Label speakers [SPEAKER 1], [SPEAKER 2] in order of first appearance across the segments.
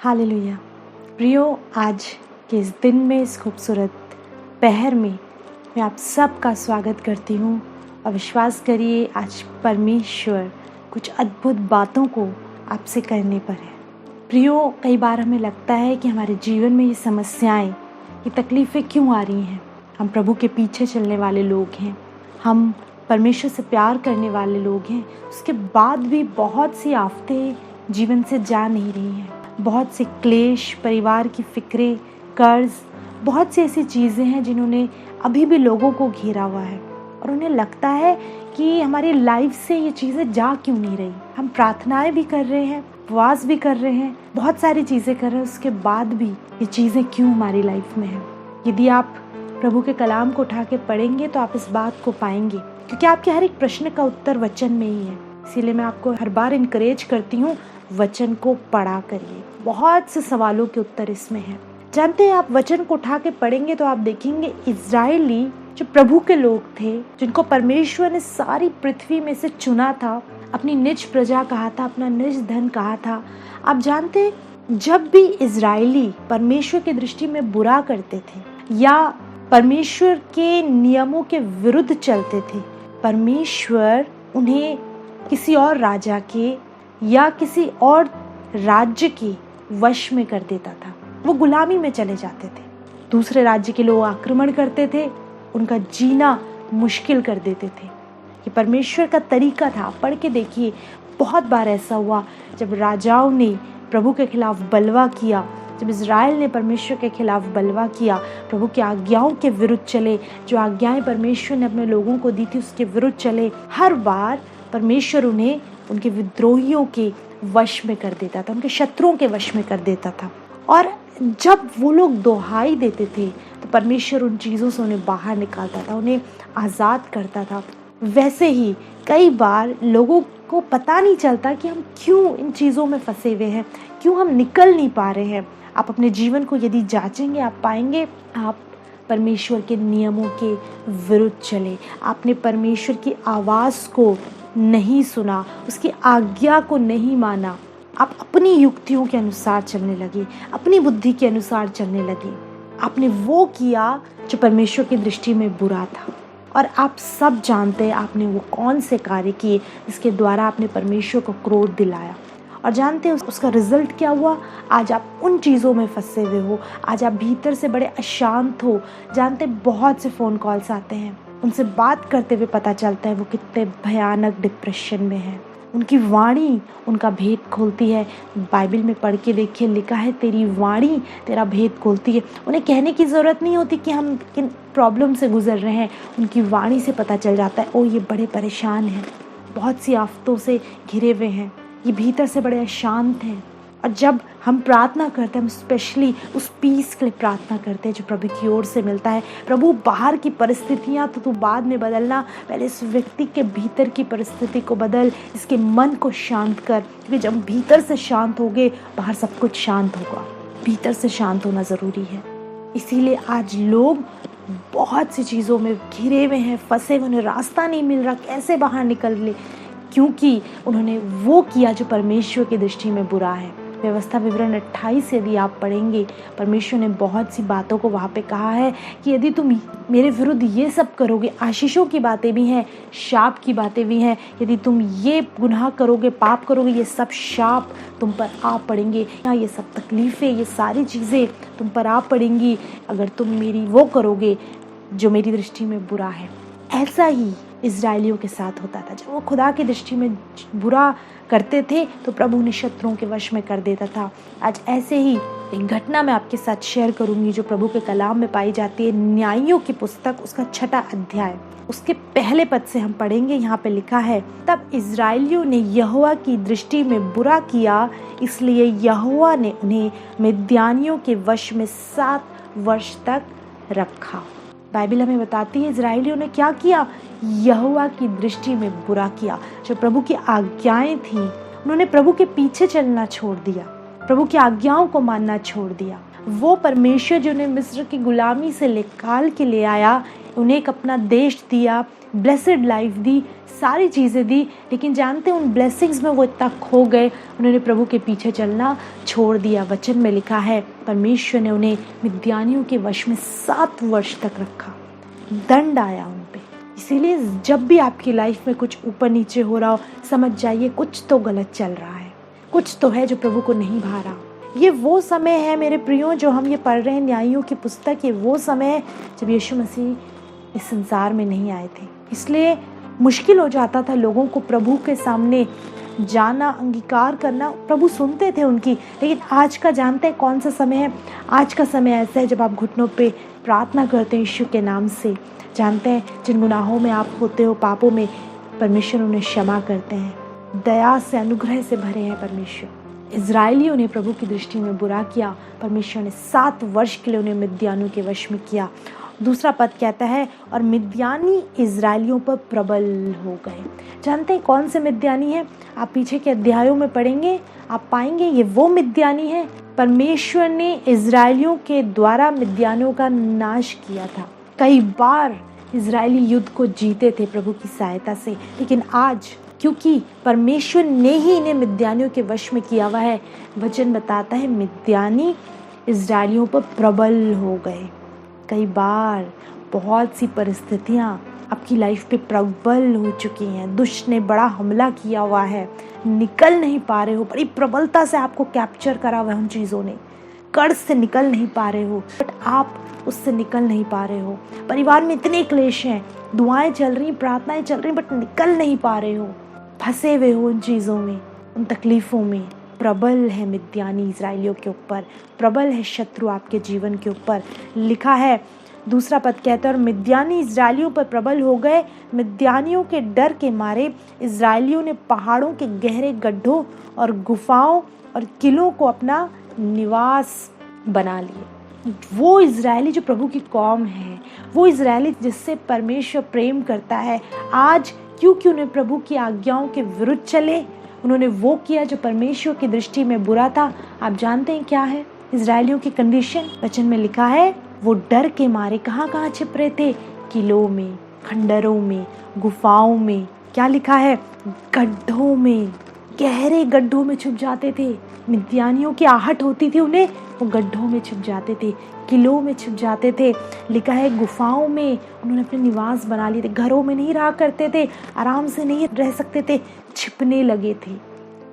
[SPEAKER 1] Hallelujah. प्रियो, आज के इस दिन में, इस खूबसूरत पहर में मैं आप सबका स्वागत करती हूँ और विश्वास करिए आज परमेश्वर कुछ अद्भुत बातों को आपसे करने पर है। प्रियो, कई बार हमें लगता है कि हमारे जीवन में ये समस्याएं, ये तकलीफ़ें क्यों आ रही हैं। हम प्रभु के पीछे चलने वाले लोग हैं, हम परमेश्वर से प्यार करने वाले लोग हैं, उसके बाद भी बहुत सी आफतें जीवन से जा नहीं रही हैं। बहुत से क्लेश, परिवार की फिक्रें, कर्ज, बहुत सी ऐसी चीज़ें हैं जिन्होंने अभी भी लोगों को घेरा हुआ है और उन्हें लगता है कि हमारी लाइफ से ये चीज़ें जा क्यों नहीं रही। हम प्रार्थनाएं भी कर रहे हैं, उपवास भी कर रहे हैं, बहुत सारी चीज़ें कर रहे हैं, उसके बाद भी ये चीज़ें क्यों हमारी लाइफ में हैं। यदि आप प्रभु के कलाम को उठा के पढ़ेंगे तो आप इस बात को पाएंगे, क्योंकि आपके हर एक प्रश्न का उत्तर वचन में ही है। इसीलिए मैं आपको हर बार इनकरेज करती हूँ, वचन को पढ़ा करिए। बहुत से सवालों के उत्तर इसमें हैं। जानते हैं, आप वचन को उठा के पढ़ेंगे तो आप देखेंगे इजरायली जो प्रभु के लोग थे, जिनको परमेश्वर ने सारी पृथ्वी में से चुना था, अपनी निज प्रजा कहा था, अपना निज धन कहा था। आप जानते, जब भी इजरायली परमेश्वर की दृष्टि में बुरा करते थे या परमेश्वर के नियमों के विरुद्ध चलते थे, परमेश्वर उन्हें किसी और राजा के या किसी और राज्य के वश में कर देता था। वो गुलामी में चले जाते थे, दूसरे राज्य के लोग आक्रमण करते थे, उनका जीना मुश्किल कर देते थे। ये परमेश्वर का तरीका था। पढ़ के देखिए, बहुत बार ऐसा हुआ जब राजाओं ने प्रभु के खिलाफ बलवा किया, जब इज़राइल ने परमेश्वर के खिलाफ बलवा किया, प्रभु की आज्ञाओं के विरुद्ध चले, जो आज्ञाएं परमेश्वर ने अपने लोगों को दी थी उसके विरुद्ध चले, हर बार परमेश्वर उन्हें उनके विद्रोहियों के वश में कर देता था, उनके शत्रुओं के वश में कर देता था। और जब वो लोग दोहाई देते थे तो परमेश्वर उन चीज़ों से उन्हें बाहर निकालता था, उन्हें आज़ाद करता था। वैसे ही कई बार लोगों को पता नहीं चलता कि हम क्यों इन चीज़ों में फंसे हुए हैं, क्यों हम निकल नहीं पा रहे हैं। आप अपने जीवन को यदि जांचेंगे, आप पाएंगे आप परमेश्वर के नियमों के विरुद्ध चले, आपने परमेश्वर की आवाज़ को नहीं सुना, उसकी आज्ञा को नहीं माना, आप अपनी युक्तियों के अनुसार चलने लगे, अपनी बुद्धि के अनुसार चलने लगे। आपने वो किया जो परमेश्वर की दृष्टि में बुरा था। और आप सब जानते हैं आपने वो कौन से कार्य किए जिसके द्वारा आपने परमेश्वर को क्रोध दिलाया। और जानते हैं उसका रिजल्ट क्या हुआ। आज आप उन चीज़ों में फंसे हुए हो, आज आप भीतर से बड़े अशांत हो। जानते, बहुत से फ़ोन कॉल्स आते हैं, उनसे बात करते हुए पता चलता है वो कितने भयानक डिप्रेशन में है। उनकी वाणी उनका भेद खोलती है। बाइबल में पढ़ के देखिए, लिखा है तेरी वाणी तेरा भेद खोलती है। उन्हें कहने की ज़रूरत नहीं होती कि हम किन प्रॉब्लम से गुजर रहे हैं, उनकी वाणी से पता चल जाता है, ओ ये बड़े परेशान हैं, बहुत सी आफतों से घिरे हुए हैं, ये भीतर से बड़े अशांत हैं। और जब हम प्रार्थना करते हैं, हम स्पेशली उस पीस के लिए प्रार्थना करते हैं जो प्रभु की ओर से मिलता है। प्रभु, बाहर की परिस्थितियाँ तो तू बाद में बदलना, पहले इस व्यक्ति के भीतर की परिस्थिति को बदल, इसके मन को शांत कर, क्योंकि जब भीतर से शांत होगे बाहर सब कुछ शांत होगा। भीतर से शांत होना ज़रूरी है। इसीलिए आज लोग बहुत सी चीज़ों में घिरे हुए हैं, फंसे हुए, उन्हें रास्ता नहीं मिल रहा कैसे बाहर निकल ले, क्योंकि उन्होंने वो किया जो परमेश्वर की दृष्टि में बुरा है। व्यवस्था विवरण 28 यदि आप पढ़ेंगे, परमेश्वर ने बहुत सी बातों को वहाँ पे कहा है कि यदि तुम मेरे विरुद्ध ये सब करोगे, आशीषों की बातें भी हैं, शाप की बातें भी हैं, यदि तुम ये गुनाह करोगे, पाप करोगे, ये सब शाप तुम पर आ पड़ेंगे, ये सब तकलीफ़ें, ये सारी चीज़ें तुम पर आ पड़ेंगी अगर तुम मेरी वो करोगे जो मेरी दृष्टि में बुरा है। ऐसा ही इजरायलियों के साथ होता था। जब वो खुदा की दृष्टि में बुरा करते थे तो प्रभु उन्हें शत्रुओं के वश में कर देता था। आज ऐसे ही एक घटना मैं आपके साथ शेयर करूंगी जो प्रभु के कलाम में पाई जाती है। न्यायों की पुस्तक, उसका 6वां अध्याय, उसके पहले पद से हम पढ़ेंगे। यहाँ पे लिखा है, तब इजरायलियों ने यहोवा की दृष्टि में बुरा किया, इसलिए यहोवा ने उन्हें मिद्यानियों के वश में 7 वर्ष तक रखा। बाइबल हमें बताती है इजरायलियों ने क्या किया, यहोवा की दृष्टि में बुरा किया। जो प्रभु की आज्ञाएं थी, उन्होंने प्रभु के पीछे चलना छोड़ दिया, प्रभु की आज्ञाओं को मानना छोड़ दिया। वो परमेश्वर जो उन्हें मिस्र की गुलामी से निकाल के ले आया, उन्हें एक अपना देश दिया, ब्लेसेड लाइफ दी, सारी चीज़ें दी, लेकिन जानते हैं उन ब्लेसिंग्स में वो इतना खो गए, उन्होंने प्रभु के पीछे चलना छोड़ दिया। वचन में लिखा है परमेश्वर ने उन्हें मिद्यानियों के वश में 7 वर्ष तक रखा, दंड आया उन पे। इसीलिए जब भी आपकी लाइफ में कुछ ऊपर नीचे हो रहा हो, समझ जाइए कुछ तो गलत चल रहा है, कुछ तो है जो प्रभु को नहीं भा रहा। ये वो समय है मेरे प्रियो जो हम ये पढ़ रहे हैं न्यायियों की पुस्तक, ये वो समय है जब यीशु मसीह इस संसार में नहीं आए थे। इसलिए मुश्किल हो जाता था लोगों को प्रभु के सामने जाना, अंगीकार करना। प्रभु सुनते थे उनकी, लेकिन आज का जानते हैं कौन सा समय है? आज का समय ऐसा है जब आप घुटनों पे प्रार्थना करते हैं यीशु के नाम से। जानते हैं जिन गुनाहों में आप होते हो, पापों में, परमेश्वर उन्हें क्षमा करते हैं। दया से, अनुग्रह से भरे हैं परमेश्वर। इजराइलियों ने प्रभु की दृष्टि में बुरा किया, परमेश्वर ने 7 वर्ष के लिए उन्हें मिद्यानियों के वश में किया। दूसरा पद कहता है और मिद्यानी इजराइलियों पर प्रबल हो गए। जानते हैं कौन से मिद्यानी हैं? आप पीछे के अध्यायों में पढ़ेंगे, आप पाएंगे ये वो मिद्यानी है। परमेश्वर ने इजराइलियों के द्वारा मिद्यानियों का नाश किया था। कई बार इजरायली युद्ध को जीते थे प्रभु की सहायता से, लेकिन आज क्योंकि परमेश्वर ने ही इन्हें मिद्यानियों के वश में किया हुआ है, वचन बताता है मिद्यानी इजरायलियों पर प्रबल हो गए। कई बार बहुत सी परिस्थितियां आपकी लाइफ पे प्रबल हो चुकी हैं, दुष्ट ने बड़ा हमला किया हुआ है, निकल नहीं पा रहे हो, बड़ी प्रबलता से आपको कैप्चर करा हुआ है उन चीज़ों ने, कर्ज से निकल नहीं पा रहे हो, बट आप उससे निकल नहीं पा रहे हो। परिवार में इतने क्लेश हैं, दुआएं चल रही, प्रार्थनाएं चल रही, बट निकल नहीं पा रहे हो, फंसे हुए हो उन चीज़ों में, उन तकलीफ़ों में। प्रबल है मिद्यानी इजराइलियों के ऊपर, प्रबल है शत्रु आपके जीवन के ऊपर। लिखा है दूसरा पद कहता है और मिद्यानी इजराइलियों पर प्रबल हो गए। मिद्यानियों के डर के मारे इजराइलियों ने पहाड़ों के गहरे गड्ढों और गुफाओं और किलों को अपना निवास बना लिए। वो इजरायली जो प्रभु की कौम है, वो इजरायली जिससे परमेश्वर प्रेम करता है, आज क्योंकि उन्हें प्रभु की आज्ञाओं के विरुद्ध चले, उन्होंने वो किया जो परमेश्वर की दृष्टि में बुरा था। आप जानते हैं क्या है इजरायलियों की कंडीशन? वचन में लिखा है वो डर के मारे कहाँ छिप रहे थे? किलों में, खंडरों में, गुफाओं में। क्या लिखा है? गड्ढों में, गहरे गड्ढों में छुप जाते थे। मिद्यानियों की आहट होती थी उन्हें, वो गड्ढों में छुप जाते थे, किलों में छुप जाते थे। लिखा है गुफाओं में उन्होंने अपने निवास बना लिए थे। घरों में नहीं रहा करते थे, आराम से नहीं रह सकते थे, छिपने लगे थे।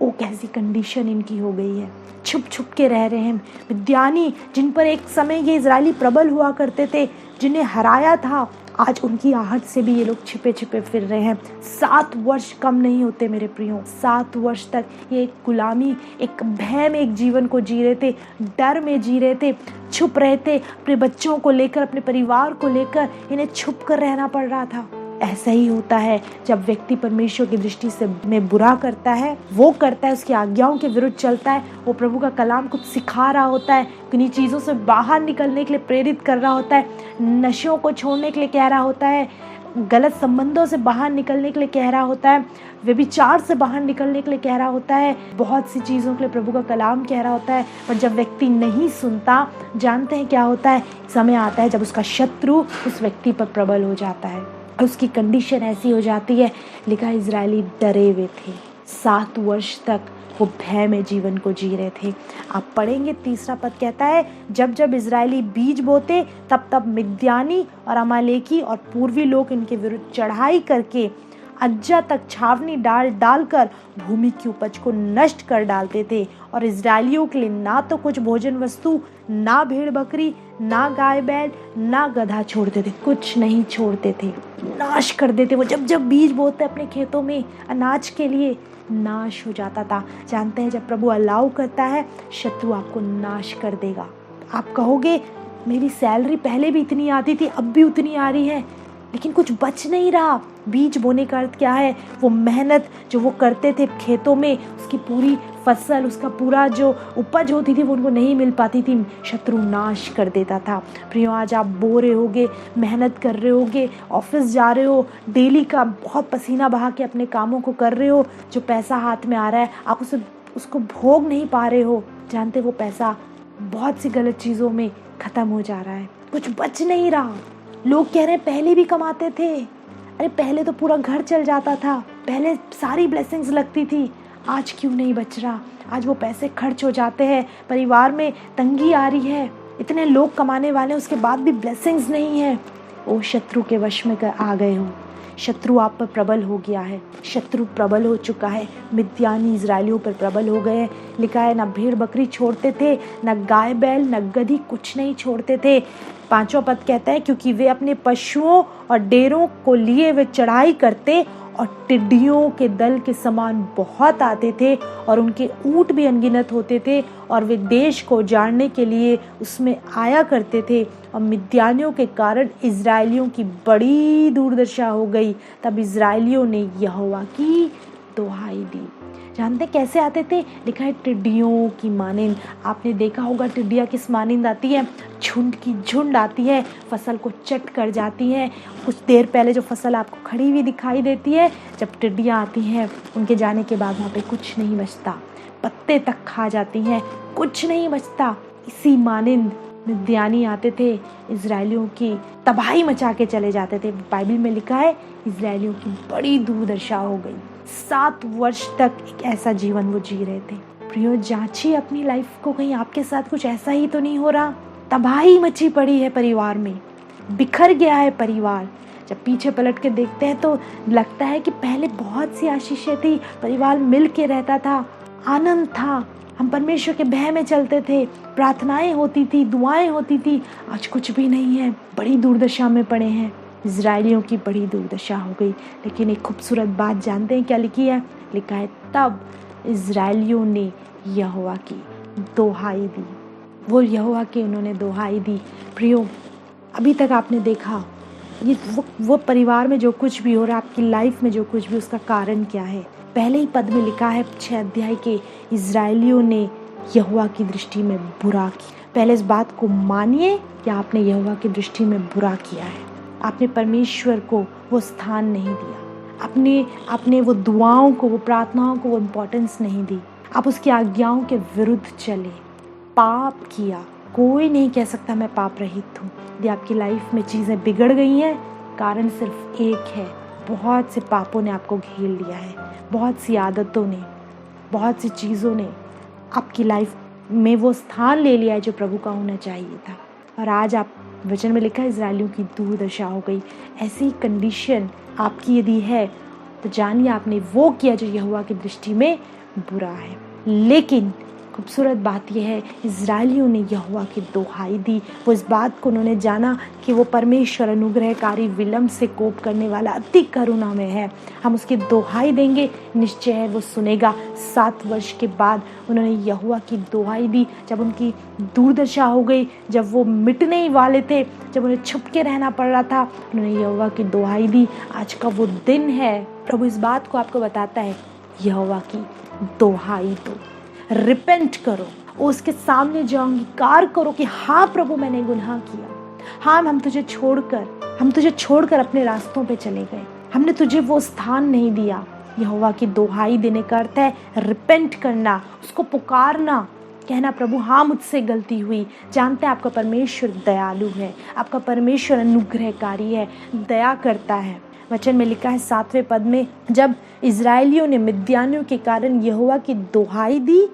[SPEAKER 1] ओ कैसी कंडीशन इनकी हो गई है, छुप छुप के रह रहे हैं। मिद्यानी जिन पर एक समय ये इजरायली प्रबल हुआ करते थे, जिन्हें हराया था, आज उनकी आहट से भी ये लोग छिपे छिपे फिर रहे हैं। 7 वर्ष कम नहीं होते मेरे प्रियो। 7 वर्ष तक ये एक गुलामी, एक भय में एक जीवन को जी रहे थे, डर में जी रहे थे, छुप रहे थे। अपने बच्चों को लेकर, अपने परिवार को लेकर इन्हें छुप कर रहना पड़ रहा था। ऐसा ही होता है जब व्यक्ति परमेश्वर की दृष्टि से में बुरा करता है, वो करता है, उसकी आज्ञाओं के विरुद्ध चलता है, वो प्रभु का कलाम कुछ सिखा रहा होता है, किन्हीं चीज़ों से बाहर निकलने के लिए प्रेरित कर रहा होता है, नशों को छोड़ने के लिए कह रहा होता है, गलत संबंधों से बाहर निकलने के लिए कह रहा होता है, व्यभिचार से बाहर निकलने के लिए कह रहा होता है, बहुत सी चीज़ों के लिए प्रभु का कलाम कह रहा होता है। पर जब व्यक्ति नहीं सुनता, जानते हैं क्या होता है? समय आता है जब उसका शत्रु उस व्यक्ति पर प्रबल हो जाता है, उसकी कंडीशन ऐसी हो जाती है। लिखा इजरायली डरे हुए थे, 7 वर्ष तक वो भय में जीवन को जी रहे थे। आप पढ़ेंगे तीसरा पद कहता है जब जब इजरायली बीज बोते तब तब मिद्यानी और अमालेकी और पूर्वी लोग इनके विरुद्ध चढ़ाई करके अज्जा तक छावनी डालकर भूमि की उपज को नष्ट कर डालते थे। और इजरायलियों के लिए ना तो कुछ भोजन वस्तु, ना भेड़ बकरी, ना गाय बैल, ना गधा छोड़ते थे, कुछ नहीं छोड़ते थे, नाश कर देते। वो जब जब बीज बोते अपने खेतों में अनाज के लिए, नाश हो जाता था। जानते हैं जब प्रभु अलाउ करता है, शत्रु आपको नाश कर देगा। आप कहोगे मेरी सैलरी पहले भी इतनी आती थी, अब भी उतनी आ रही है, लेकिन कुछ बच नहीं रहा। बीज बोने का अर्थ क्या है? वो मेहनत जो वो करते थे खेतों में, उसकी पूरी फसल, उसका पूरा जो उपज होती थी वो उनको नहीं मिल पाती थी, शत्रु नाश कर देता था। प्रियो आज आप बो रहे होगे, मेहनत कर रहे होगे, ऑफिस जा रहे हो, डेली का बहुत पसीना बहा के अपने कामों को कर रहे हो, जो पैसा हाथ में आ रहा है आप उसको भोग नहीं पा रहे हो। जानते वो पैसा बहुत सी गलत चीज़ों में ख़त्म हो जा रहा है, कुछ बच नहीं रहा। लोग कह रहे हैं पहले भी कमाते थे, अरे पहले तो पूरा घर चल जाता था, पहले सारी ब्लेसिंग्स लगती थी, आज क्यों नहीं बच रहा? आज वो पैसे खर्च हो जाते हैं, परिवार में तंगी आ रही है, इतने लोग कमाने वाले हैं उसके बाद भी ब्लेसिंग्स नहीं है। ओ शत्रु के वश में आ गए हो, शत्रु आप पर प्रबल हो गया है, शत्रु प्रबल हो चुका है। मिद्यानी इजरायलियों पर प्रबल हो गए। लिखा है, ना भेड़ बकरी छोड़ते थे, ना गाय बैल, ना गधी, कुछ नहीं छोड़ते थे। 5वां पद कहता है, क्योंकि वे अपने पशुओं और डेरों को लिए वे चढ़ाई करते और टिड्डियों के दल के समान बहुत आते थे और उनके ऊँट भी अनगिनत होते थे और वे देश को उजाड़ने के लिए उसमें आया करते थे। और मिद्यानियों के कारण इजरायलियों की बड़ी दुर्दशा हो गई। तब इजरायलियों ने यहोवा की दुहाई दी। जानते कैसे आते थे? लिखा है, टिड्डियों की मानिंद। आपने देखा होगा टिड्डियाँ किस मानिंद आती है? झुंड की झुंड आती है, फसल को चट कर जाती है। कुछ देर पहले जो फसल आपको खड़ी हुई दिखाई देती है, जब टिड्डियाँ आती हैं उनके जाने के बाद वहाँ पे कुछ नहीं बचता, पत्ते तक खा जाती हैं, कुछ नहीं बचता। इसी मानिंद मिद्यानी आते थे, इजरायलियों की तबाही मचा के चले जाते थे। बाइबल में लिखा है, इजरायलियों की बड़ी दुर्दशा हो गई। 7 वर्ष तक एक ऐसा जीवन वो जी रहे थे। प्रियो, जांचिए अपनी लाइफ को, कहीं आपके साथ कुछ ऐसा ही तो नहीं हो रहा? तबाही मची पड़ी है परिवार में, बिखर गया है परिवार। जब पीछे पलट के देखते हैं तो लगता है कि पहले बहुत सी आशीषें थी, परिवार मिल के रहता था, आनंद था, हम परमेश्वर के भय में चलते थे, प्रार्थनाएं होती थी, दुआएं होती थी। आज कुछ भी नहीं है, बड़ी दुर्दशा में पड़े हैं। इजरायलियों की बड़ी दुर्दशा हो गई। लेकिन एक खूबसूरत बात जानते हैं क्या लिखी है? लिखा है, तब इजरायलियों ने यहोवा की दुहाई दी। वो यहोवा की उन्होंने दुहाई दी। प्रियो, अभी तक आपने देखा ये वो परिवार में जो कुछ भी हो रहा है, आपकी लाइफ में जो कुछ भी, उसका कारण क्या है? पहले ही पद में लिखा है 6 अध्याय के, इजरायलियों ने यहोवा की दृष्टि में बुरा किया। पहले इस बात को मानिए कि आपने यहोवा की दृष्टि में बुरा किया है। आपने परमेश्वर को वो स्थान नहीं दिया, आपने वो दुआओं को, वो प्रार्थनाओं को वो इम्पोर्टेंस नहीं दी। आप उसकी आज्ञाओं के विरुद्ध चले, पाप किया। कोई नहीं कह सकता मैं पाप रहित हूँ। यदि आपकी लाइफ में चीज़ें बिगड़ गई हैं, कारण सिर्फ एक है, बहुत से पापों ने आपको घेर लिया है, बहुत सी आदतों ने, बहुत सी चीज़ों ने आपकी लाइफ में वो स्थान ले लिया है जो प्रभु का होना चाहिए था। और आज आप, वचन में लिखा है, इजरायलियों की दुर्दशा हो गई। ऐसी कंडीशन आपकी यदि है तो जानिए आपने वो किया जो यहोवा की दृष्टि में बुरा है। लेकिन खूबसूरत बात यह है, इजरायलियों ने यहोवा की दुहाई दी। वो इस बात को उन्होंने जाना कि वो परमेश्वर अनुग्रहकारी, विलंब से कोप करने वाला, अति करुणा में है। हम उसकी दुहाई देंगे, निश्चय है वो सुनेगा। 7 वर्ष के बाद उन्होंने यहोवा की दुहाई दी। जब उनकी दुर्दशा हो गई, जब वो मिटने ही वाले थे, जब उन्हें छुप के रहना पड़ रहा था, उन्होंने यहोवा की दुहाई दी। आज का वो दिन है, प्रभु इस बात को आपको बताता है, यहोवा की दुहाई दो, रिपेंट करो, उसके सामने जाओ, अंगीकार करो कि हाँ प्रभु, मैंने गुनाह किया। हाँ, हम तुझे छोड़कर अपने रास्तों पे चले गए, हमने तुझे वो स्थान नहीं दिया। यहोवा की दुहाई देने का अर्थ है रिपेंट करना, उसको पुकारना, कहना, प्रभु हाँ मुझसे गलती हुई। जानते हैं आपका परमेश्वर दयालु है, आपका परमेश्वर अनुग्रहकारी है, दया करता है। वचन में लिखा है 7वें पद में, जब इजरायलियों ने मिद्यानियों के कारण यहोवा की दुहाई दी,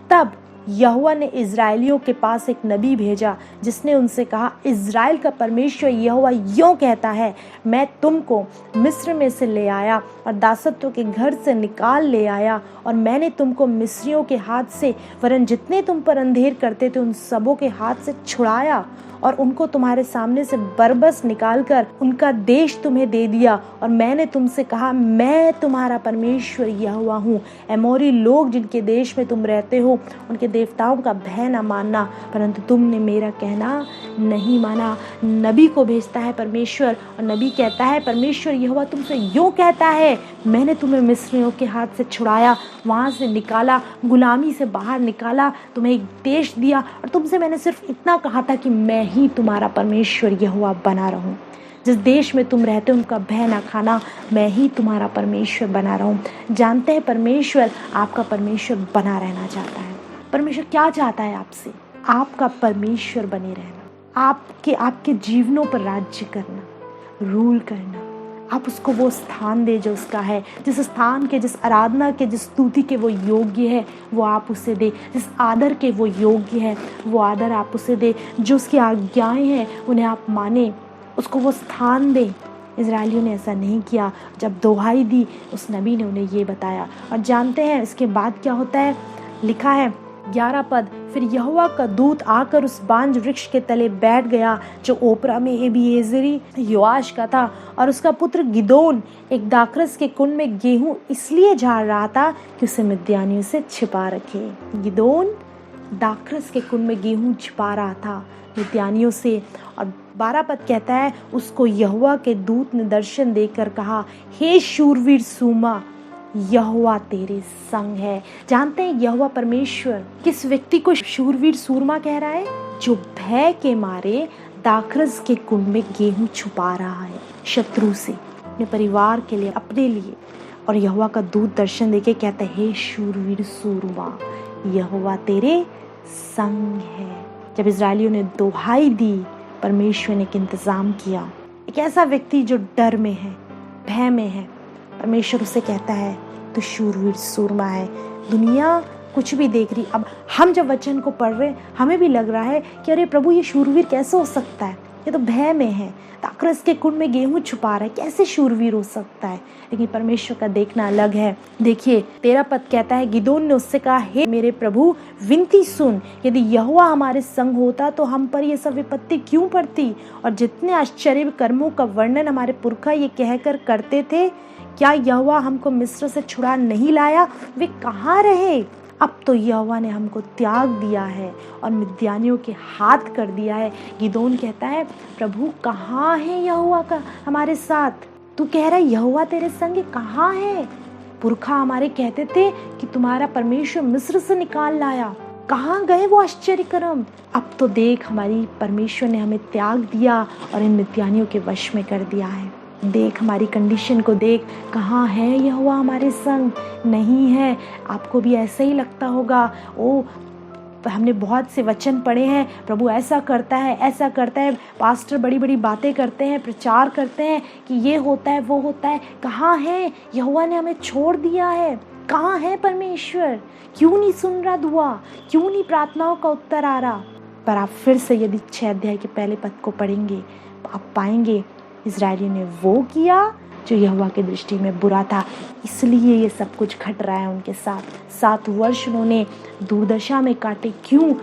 [SPEAKER 1] तब यहोवा ने इजरायलियों के पास एक नबी भेजा, जिसने उनसे कहा, इजराइल का परमेश्वर यहोवा यूं कहता है, मैं तुमको मिस्र में से ले आया और दासत्व के घर से निकाल ले आया, और मैंने तुमको मिस्रियों के हाथ से, वरन जितने तुम पर अंधेर करते थे उन सबों के हाथ से छुड़ाया, और उनको तुम्हारे सामने से बरबस निकालकर उनका देश तुम्हें दे दिया। और मैंने तुमसे कहा, मैं तुम्हारा परमेश्वर यहोवा हूँ। एमोरी लोग जिनके देश में तुम रहते हो, उनके देवताओं का भय न मानना, परंतु तुमने मेरा कहना नहीं माना। नबी को भेजता है परमेश्वर, और नबी कहता है, परमेश्वर यहोवा तुमसे यूं कहता है, मैंने तुम्हें मिस्रियों के हाथ से छुड़ाया, वहाँ से निकाला, गुलामी से बाहर निकाला, तुम्हें एक देश दिया, और तुमसे मैंने सिर्फ इतना कहा था कि मैं ही तुम्हारा परमेश्वर यहोवा बना रहूं। जिस देश में तुम रहते हो उनका भय ना खाना, मैं ही तुम्हारा परमेश्वर बना रहूं। जानते हैं परमेश्वर आपका परमेश्वर बना रहना चाहता है। परमेश्वर क्या चाहता है आपसे? आपका परमेश्वर बने रहना, आपके जीवनों पर राज्य करना, रूल करना, आप उसको वो स्थान दे जो उसका है। जिस स्थान के, जिस आराधना के, जिस स्तुति के वो योग्य है, वो आप उसे दे। जिस आदर के वो योग्य है, वो आदर आप उसे दे। जो उसकी आज्ञाएं हैं उन्हें आप माने, उसको वो स्थान दे। इजरायलियों ने ऐसा नहीं किया। जब दोहाई दी, उस नबी ने उन्हें ये बताया। और जानते हैं इसके बाद क्या होता है? लिखा है 11 पद, फिर यहोवा का दूत आकर उस बांज वृक्ष के तले बैठ गया जो ओपरा में एबीएजेरी योआश का था, और उसका पुत्र गिदोन एक दाखरस के कुंड में गेहूं इसलिए झाड़ रहा था कि उसे मिद्यानियों से छिपा रखे। गिदोन दाखरस के कुंड में गेहूं छिपा रहा था मिद्यानियों से। और 12 पद कहता है, उसको यहोवा के दूत ने दर्शन देकर कहा, हे शूरवीर सूमा, यहोवा तेरे संग है। जानते हैं यहोवा परमेश्वर किस व्यक्ति को शूरवीर सूरमा कह रहा है? जो भय के मारे दाखरस के कुंड में गेहूं छुपा रहा है, शत्रु से, अपने परिवार के लिए, अपने लिए। और यहोवा का दूत दर्शन देके कहता है, हे शूरवीर सूरमा, यहोवा तेरे संग है। जब इजरायलियों ने दोहाई दी, परमेश्वर ने एक इंतजाम किया। एक ऐसा व्यक्ति जो डर में है, भय में है, परमेश्वर उसे कहता है तो शूरवीर सूरमा है। दुनिया कुछ भी देख रही। अब हम जब वचन को पढ़ रहे, हमें भी लग रहा है कि अरे प्रभु, ये शूरवीर कैसे हो सकता है? ये तो भय में है, दाखरस के कुंड में गेहूं छुपा रहा है, कैसे शूरवीर हो सकता है? लेकिन परमेश्वर का देखना अलग है। देखिए 13 पद कहता है, गिदोन ने उससे कहा, हे मेरे प्रभु, विनती सुन, यदि यहोवा हमारे संग होता तो हम पर ये सब विपत्ति क्यों पड़ती? और जितने आश्चर्य कर्मों का वर्णन हमारे पुरखा ये कहकर करते थे, क्या यहोवा हमको मिस्र से छुड़ा नहीं लाया? वे कहाँ रहे? अब तो यहोवा ने हमको त्याग दिया है और मिद्यानियों के हाथ कर दिया है। गिदोन कहता है, प्रभु कहाँ है यहोवा का हमारे साथ? तू कह रहा है यहोवा तेरे संग कहाँ है? पुरखा हमारे कहते थे कि तुम्हारा परमेश्वर मिस्र से निकाल लाया, कहाँ गए वो आश्चर्य कर्म? अब तो देख, हमारी परमेश्वर ने हमें त्याग दिया और इन मिद्यानियों के वश में कर दिया है। देख हमारी कंडीशन को, देख कहाँ है यहोवा हमारे संग? नहीं है। आपको भी ऐसा ही लगता होगा, ओ हमने बहुत से वचन पढ़े हैं, प्रभु ऐसा करता है, ऐसा करता है, पास्टर बड़ी बड़ी बातें करते हैं, प्रचार करते हैं कि ये होता है, वो होता है। कहाँ है? यहोवा ने हमें छोड़ दिया है। कहाँ है परमेश्वर? क्यों नहीं सुन रहा दुआ? क्यों नहीं प्रार्थनाओं का उत्तर आ रहा? पर आप फिर से यदि 6 अध्याय के पहले पद को पढ़ेंगे, आप पाएंगे इजरायली ने वो किया जो यहोवा की दृष्टि में बुरा था, इसलिए ये सब कुछ घट रहा है उनके साथ। 7 वर्ष उन्होंने दुर्दशा में काटे। क्यों?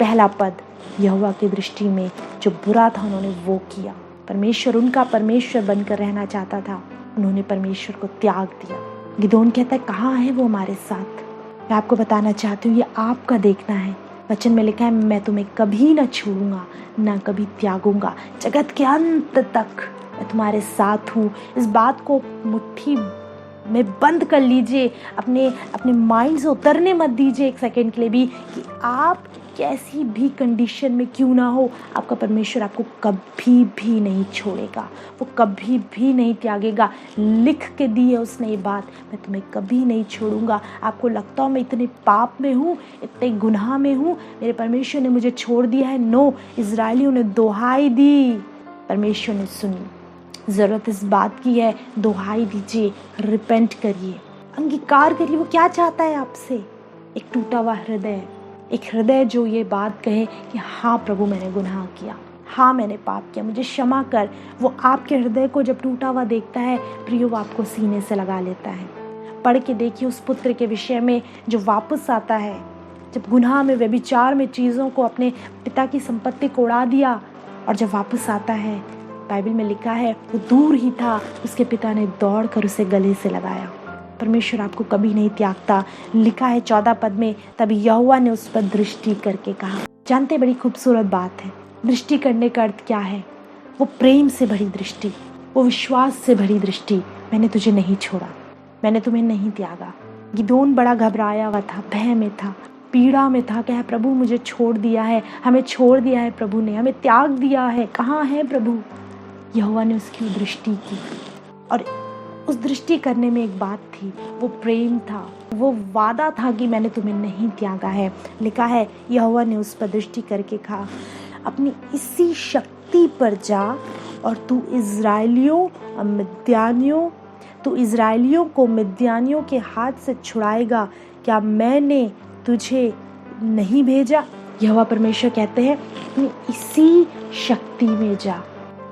[SPEAKER 1] पहला पद, यहोवा की दृष्टि में जो बुरा था उन्होंने वो किया। परमेश्वर उनका परमेश्वर बनकर रहना चाहता था, उन्होंने परमेश्वर को त्याग दिया। गिदोन कहता है, कहाँ है वो हमारे साथ? मैं आपको बताना चाहती हूँ, ये आपका देखना है। वचन में लिखा है, मैं तुम्हें कभी न छोड़ूंगा, न कभी त्यागूंगा, जगत के अंत तक मैं तुम्हारे साथ हूँ। इस बात को मुट्ठी में बंद कर लीजिए, अपने माइंड से उतरने मत दीजिए एक सेकंड के लिए भी, कि आप कैसी भी कंडीशन में क्यों ना हो, आपका परमेश्वर आपको कभी भी नहीं छोड़ेगा, वो कभी भी नहीं त्यागेगा। लिख के दी है उसने ये बात, मैं तुम्हें कभी नहीं छोड़ूंगा। आपको लगता हो मैं इतने पाप में हूँ, इतने गुनाह में हूँ, मेरे परमेश्वर ने मुझे छोड़ दिया है? नो, इजरायलियों ने दोहाई दी, परमेश्वर ने सुनी। ज़रूरत इस बात की है, दोहाई दीजिए, रिपेंट करिए, अंगीकार करिए। वो क्या चाहता है आपसे? एक टूटा हुआ हृदय, एक हृदय जो ये बात कहे कि हाँ प्रभु, मैंने गुनाह किया, हाँ मैंने पाप किया, मुझे क्षमा कर। वो आपके हृदय को जब टूटा हुआ देखता है, प्रियो, वो आपको सीने से लगा लेता है। पढ़ के देखिए उस पुत्र के विषय में जो वापस आता है, जब गुनाह में, व्यभिचार में चीज़ों को, अपने पिता की संपत्ति को उड़ा दिया, और जब वापस आता है, बाइबल में लिखा है वो दूर ही था, उसके पिता ने दौड़कर उसे गले से लगाया। परमेश्वर आपको कभी नहीं त्यागता। लिखा है 14 पद में, तब यहोवा ने उस पर दृष्टि करके कहा। जानते, बड़ी खूबसूरत बात है। दृष्टि करने का अर्थ क्या है? वो प्रेम से भरी दृष्टि, वो विश्वास से भरी दृष्टि। मैंने तुझे नहीं छोड़ा, मैंने तुम्हें नहीं त्यागा। गिदोन बड़ा घबराया हुआ था, भय में था, पीड़ा में था, कहा प्रभु मुझे छोड़ दिया है, हमें छोड़ दिया है, प्रभु ने हमें त्याग दिया है, कहाँ है प्रभु? यहोवा ने उसकी दृष्टि की, और उस दृष्टि करने में एक बात थी, वो प्रेम था, वो वादा था कि मैंने तुम्हें नहीं त्यागा है। लिखा है यहोवा ने उस पर दृष्टि करके कहा, अपनी इसी शक्ति पर जा और तू इज़राइलियों को मिद्यानियों के हाथ से छुड़ाएगा। क्या मैंने तुझे नहीं भेजा? यहोवा परमेश्वर कहते हैं तू इसी शक्ति में जा,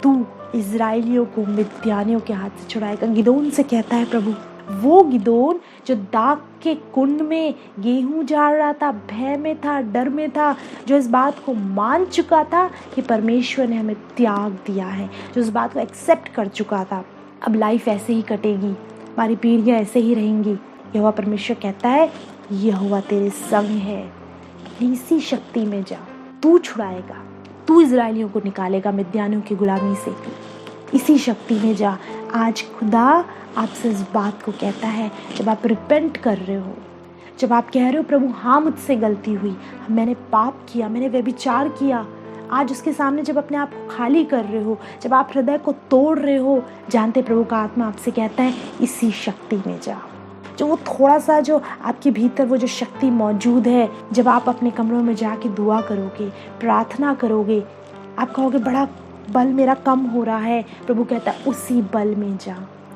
[SPEAKER 1] तू इज़राइलियों को मिद्यानियों के हाथ से छुड़ाएगा। गिदोन से कहता है प्रभु, वो गिदोन जो दाग के कुंड में गेहूं झाड़ रहा था, भय में था, डर में था, जो इस बात को मान चुका था कि परमेश्वर ने हमें त्याग दिया है, जो इस बात को एक्सेप्ट कर चुका था, अब लाइफ ऐसे ही कटेगी, हमारी पीढ़ियां ऐसे ही रहेंगी। यहोवा परमेश्वर कहता है यहोवा तेरे संग है, इसी शक्ति में जा, तू छुड़ाएगा, तू इज़राइलियों को निकालेगा मिद्यानियों की गुलामी से, इसी शक्ति में जा। आज खुदा आपसे इस बात को कहता है, जब आप रिपेंट कर रहे हो, जब आप कह रहे हो प्रभु हाँ मुझसे गलती हुई, मैंने पाप किया, मैंने व्यभिचार किया, आज उसके सामने जब अपने आप को खाली कर रहे हो, जब आप हृदय को तोड़ रहे हो, जानते प्रभु का आत्मा आपसे कहता है इसी शक्ति में जा। जो वो थोड़ा सा जो आपके भीतर वो जो शक्ति मौजूद है, जब आप अपने कमरों में जाके दुआ करोगे, प्रार्थना करोगे, आप कहोगे बड़ा बल मेरा कम हो रहा है, प्रभु कहता है उसी बल में जा,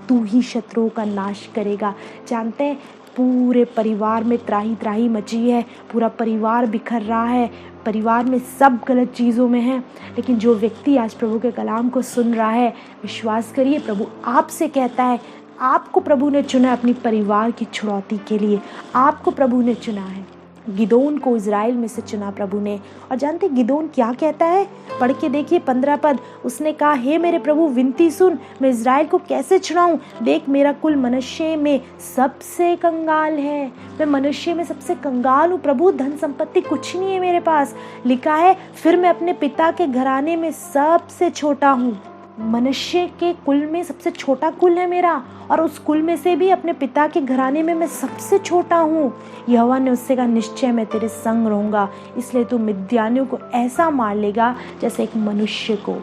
[SPEAKER 1] तू ही शत्रुओं का नाश करेगा। जानते हैं पूरे परिवार में त्राही त्राही मची है, पूरा परिवार बिखर रहा है, परिवार में सब गलत चीज़ों में है, लेकिन जो व्यक्ति आज प्रभु के कलाम को सुन रहा है, विश्वास करिए प्रभु आपसे कहता है, आपको प्रभु ने चुना है अपनी परिवार की छुड़ौती के लिए, आपको प्रभु ने चुना है। गिदोन को इज़राइल में से चुना प्रभु ने। और जानते गिदोन क्या कहता है? पढ़ के देखिए 15 पद। उसने कहा हे मेरे प्रभु विनती सुन, मैं इज़राइल को कैसे छुड़ाऊं? देख मेरा कुल मनुष्य में सबसे कंगाल है, मैं मनुष्य में सबसे कंगाल हूँ प्रभु, धन संपत्ति कुछ नहीं है मेरे पास। लिखा है फिर मैं अपने पिता के घराने में सबसे छोटा हूँ। मनुष्य के कुल में सबसे छोटा कुल है मेरा, और उस कुल में से भी अपने पिता के घराने में मैं सबसे छोटा हूँ। यहोवा ने उससे कहा निश्चय मैं तेरे संग रहूँगा, इसलिए तू मिद्यानियों को ऐसा मार लेगा जैसे एक मनुष्य को।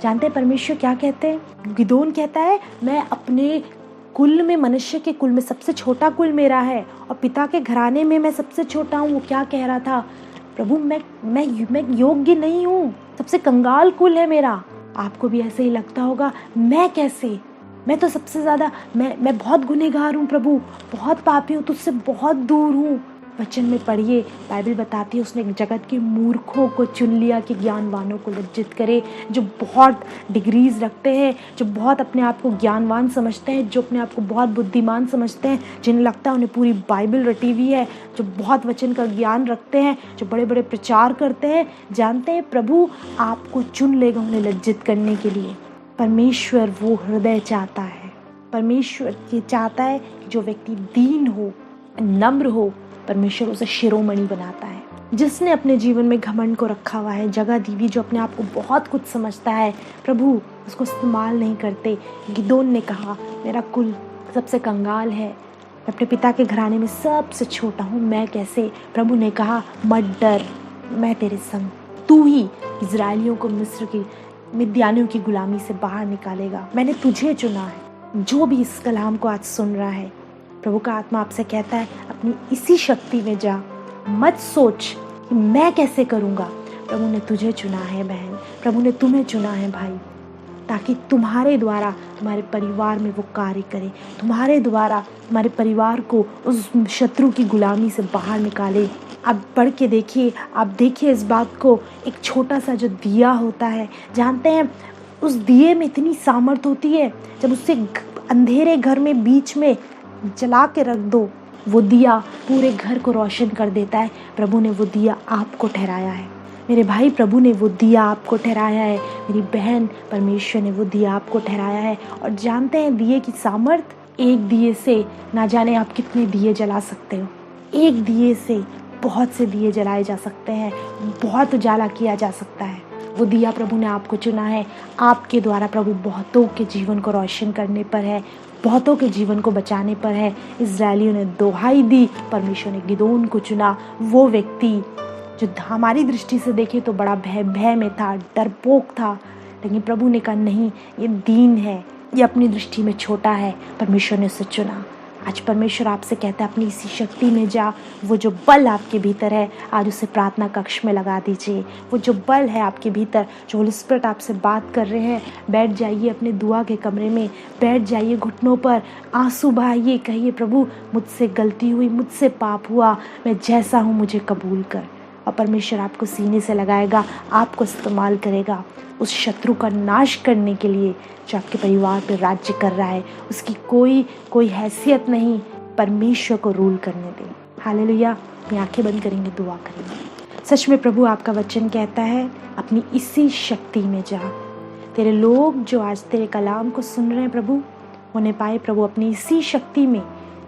[SPEAKER 1] जानते हैं परमेश्वर क्या कहते हैं? गिदोन कहता है मैं अपने कुल में, मनुष्य के कुल में सबसे छोटा कुल मेरा है, और पिता के घराने में मैं सबसे छोटा हूँ। वो क्या कह रहा था? प्रभु मैं योग्य नहीं हूँ, सबसे कंगाल कुल है मेरा। आपको भी ऐसे ही लगता होगा, मैं कैसे, मैं तो सबसे ज़्यादा मैं बहुत गुनहगार हूँ प्रभु, बहुत पापी हूँ, तुझसे बहुत दूर हूँ। वचन में पढ़िए, बाइबल बताती है उसने जगत के मूर्खों को चुन लिया कि ज्ञानवानों को लज्जित करे। जो बहुत डिग्रीज रखते हैं, जो बहुत अपने आप को ज्ञानवान समझते हैं, जो अपने आप को बहुत बुद्धिमान समझते हैं, जिन्हें लगता है उन्हें पूरी बाइबल रटी हुई है, जो बहुत वचन का ज्ञान रखते हैं, जो बड़े बड़े प्रचार करते हैं, जानते हैं प्रभु आपको चुन लेगा उन्हें लज्जित करने के लिए। परमेश्वर वो हृदय चाहता है, परमेश्वर ये चाहता है कि जो व्यक्ति दीन हो, नम्र हो, परमेश्वर उसे शिरोमणि बनाता है। जिसने अपने जीवन में घमंड को रखा हुआ है, जगह दी हुई, जो अपने आप को बहुत कुछ समझता है, प्रभु उसको इस्तेमाल नहीं करते। गिदोन ने कहा मेरा कुल सबसे कंगाल है, मैं अपने पिता के घराने में सबसे छोटा हूँ, मैं कैसे? प्रभु ने कहा मत डर, मैं तेरे संग, तू ही इज़राइलियों को मिस्र की मिद्यानियों की गुलामी से बाहर निकालेगा, मैंने तुझे चुना है। जो भी इस कलाम को आज सुन रहा है, प्रभु का आत्मा आपसे कहता है अपनी इसी शक्ति में जा, मत सोच कि मैं कैसे करूँगा। प्रभु ने तुझे चुना है बहन, प्रभु ने तुम्हें चुना है भाई, ताकि तुम्हारे द्वारा तुम्हारे परिवार में वो कार्य करे, तुम्हारे द्वारा तुम्हारे परिवार को उस शत्रु की गुलामी से बाहर निकाले। आप पढ़ के देखिए, आप देखिए इस बात को, एक छोटा सा जो दिया होता है, जानते हैं उस दिए में इतनी सामर्थ होती है, जब उससे अंधेरे घर में बीच में जला के रख दो, वो दिया पूरे घर को रोशन कर देता है। प्रभु ने वो दिया आपको ठहराया है मेरे भाई, प्रभु ने वो दिया आपको ठहराया है मेरी बहन, परमेश्वर ने वो दिया आपको ठहराया है। और जानते हैं दिए की सामर्थ, एक दिए से ना जाने आप कितने दिए जला सकते हो, एक दिए से बहुत से दिए जलाए जा सकते हैं, बहुत उजाला किया जा सकता है। वो दिया प्रभु ने आपको चुना है, आपके द्वारा प्रभु बहुतों के जीवन को रोशन करने पर है, बहुतों के जीवन को बचाने पर है। इज़राइलियों ने दोहाई दी, परमेश्वर ने गिदोन को चुना, वो व्यक्ति जो हमारी दृष्टि से देखे तो बड़ा भय में था, डरपोक था, लेकिन प्रभु ने कहा नहीं, ये दीन है, ये अपनी दृष्टि में छोटा है, परमेश्वर ने उसे चुना। आज परमेश्वर आपसे कहता है अपनी इसी शक्ति में जा। वो जो बल आपके भीतर है आज उसे प्रार्थना कक्ष में लगा दीजिए। वो जो बल है आपके भीतर, जो होली स्पिरिट आपसे बात कर रहे हैं, बैठ जाइए अपने दुआ के कमरे में, बैठ जाइए घुटनों पर, आंसू बहाइए, कहिए प्रभु मुझसे गलती हुई, मुझसे पाप हुआ, मैं जैसा हूँ मुझे कबूल कर। और परमेश्वर आपको सीने से लगाएगा, आपको इस्तेमाल करेगा उस शत्रु का नाश करने के लिए जो आपके परिवार पर राज्य कर रहा है। उसकी कोई हैसियत नहीं, परमेश्वर को रूल करने दें। हालेलुया। अपनी आंखें बंद करेंगे, दुआ करेंगे। सच में प्रभु आपका वचन कहता है अपनी इसी शक्ति में जा। तेरे लोग जो आज तेरे कलाम को सुन रहे हैं प्रभु, उन्हें पाए प्रभु अपनी इसी शक्ति में।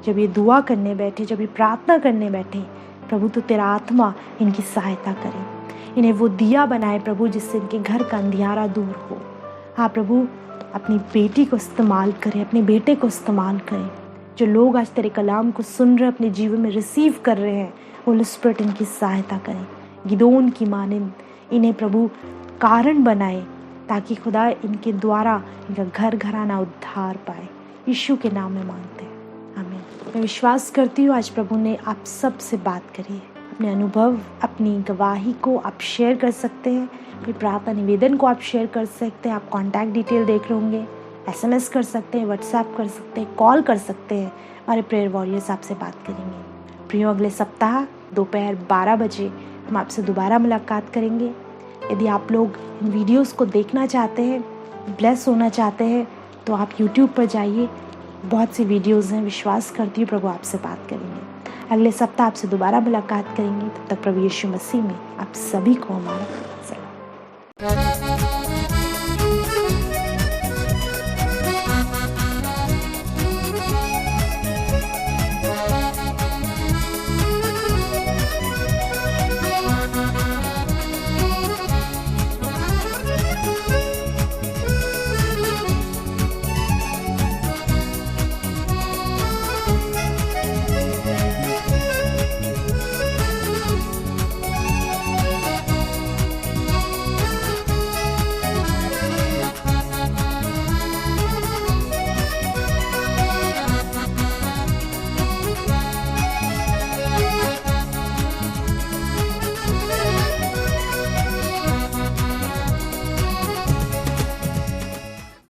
[SPEAKER 1] जब ये दुआ करने बैठे, जब ये प्रार्थना करने बैठे प्रभु, तो तेरा आत्मा इनकी सहायता करे, इन्हें वो दिया बनाए प्रभु जिससे इनके घर का अंधियारा दूर हो। हाँ प्रभु, अपनी बेटी को इस्तेमाल करें, अपने बेटे को इस्तेमाल करें। जो लोग आज तेरे कलाम को सुन रहे, अपने जीवन में रिसीव कर रहे हैं, होली स्पिरिट इनकी सहायता करें। गिदोन की मानिंद इन्हें प्रभु कारण बनाए ताकि खुदा इनके द्वारा इनका घर घराना उद्धार पाए। यीशु के नाम में मांगते हैं, आमीन। मैं विश्वास करती हूँ आज प्रभु ने आप सब से बात करी है। अपने अनुभव, अपनी गवाही को आप शेयर कर सकते हैं, अपनी प्रार्थना निवेदन को आप शेयर कर सकते हैं। आप कॉन्टैक्ट डिटेल देख रहे होंगे, SMS कर सकते हैं, व्हाट्सएप कर सकते हैं, कॉल कर सकते हैं। हमारे प्रेयर वॉरियर्स आपसे बात करेंगे। प्रियो, अगले सप्ताह दोपहर 12 बजे हम आपसे दोबारा मुलाकात करेंगे। यदि आप लोग इन वीडियोस को देखना चाहते हैं, ब्लेस होना चाहते हैं, तो आप YouTube पर जाइए, बहुत सी वीडियोस हैं। विश्वास करती हूँ प्रभु आपसे बात करेंगे। अगले सप्ताह आपसे दोबारा मुलाकात करेंगे। तब तक प्रभु यीशु मसीह में आप सभी को हमारा सलाम।